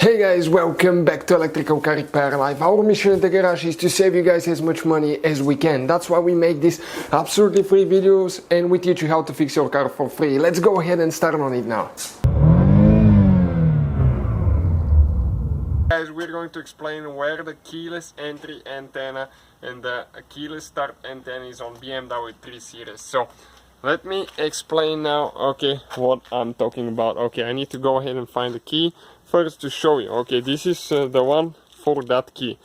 Hey guys, welcome back to Electrical Car Repair Live. Our mission at the garage is to save you guys as much money as we can. That's why we make these absolutely free videos and we teach you how to fix your car for free. Let's go ahead and start on it now. Guys, we're going to explain where the keyless entry antenna and the keyless start antenna is on BMW 3 Series. So let me explain now, okay, what I'm talking about. Okay, I need to go ahead and find the key first to show you. Okay, this is the one for that key.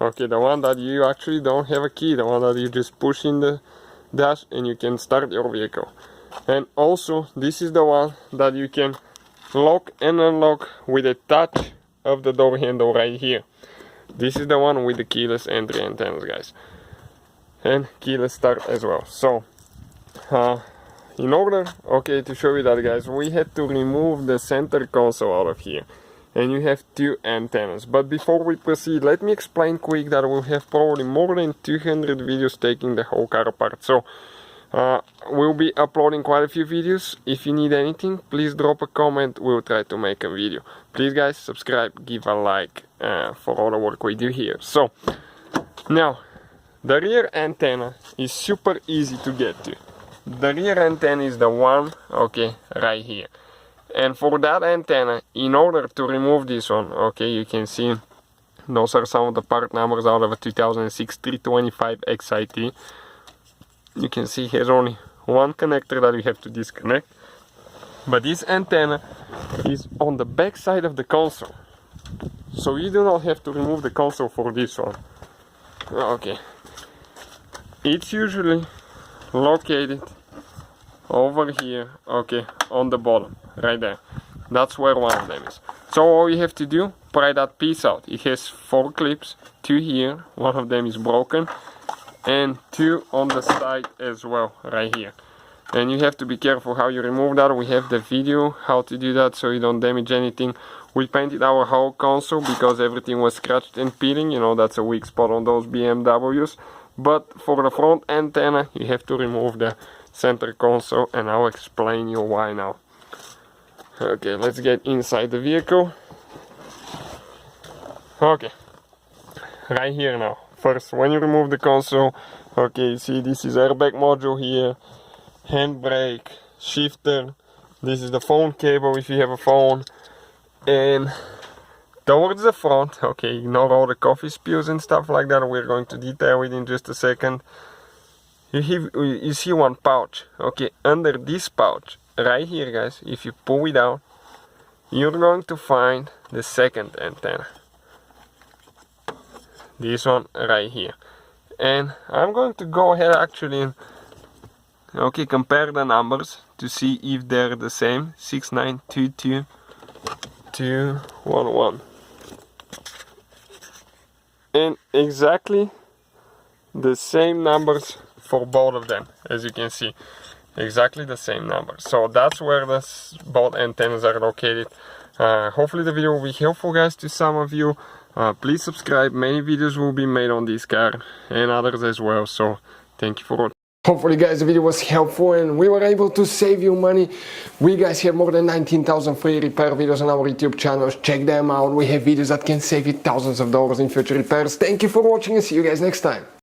Okay, the one that you actually don't have a key, the one that you just push in the dash and you can start your vehicle. And also, this is the one that you can lock and unlock with a touch of the door handle right here. This is the one with the keyless entry antennas, guys, and keyless start as well. So in order, okay, to show you that, guys, we had to remove the center console out of here, and you have two antennas. But before we proceed, let me explain quick that we'll have probably more than 200 videos taking the whole car apart. So we'll be uploading quite a few videos. If you need anything, please drop a comment, we'll try to make a video. Please guys, subscribe, give a like for all the work we do here. So now the rear antenna is super easy to get to. The rear antenna is the one, okay, right here. And for that antenna, in order to remove this one, okay, you can see those are some of the part numbers out of a 2006 325 XIT. You can see here's only one connector that you have to disconnect. But this antenna is on the back side of the console, so you do not have to remove the console for this one. Okay, it's usually located over here, okay, on the bottom, right there. That's where one of them is. So all you have to do, pry that piece out. It has 4 clips, 2 here, one of them is broken, and 2 on the side as well, right here. And you have to be careful how you remove that. We have the video how to do that so you don't damage anything. We painted our whole console because everything was scratched and peeling. You know, that's a weak spot on those BMWs. But for the front antenna, you have to remove the center console, and I'll explain you why now. Okay, let's get inside the vehicle. Okay, right here now. First, when you remove the console, okay, you see this is airbag module here, handbrake, shifter, this is the phone cable if you have a phone, and towards the front, okay, ignore all the coffee spills and stuff like that, we're going to detail it in just a second. You see one pouch, okay, under this pouch, right here, guys, if you pull it out, you're going to find the second antenna. This one right here. And I'm going to go ahead actually and, okay, compare the numbers to see if they're the same. 6922211. And exactly the same numbers for both of them, as you can see. Exactly the same numbers. So that's where both antennas are located. Hopefully the video will be helpful, guys, to some of you. Please subscribe. Many videos will be made on this car and others as well. So thank you for watching. Hopefully, guys, the video was helpful and we were able to save you money. We guys have more than 19,000 free repair videos on our YouTube channels. Check them out. We have videos that can save you thousands of dollars in future repairs. Thank you for watching and see you guys next time.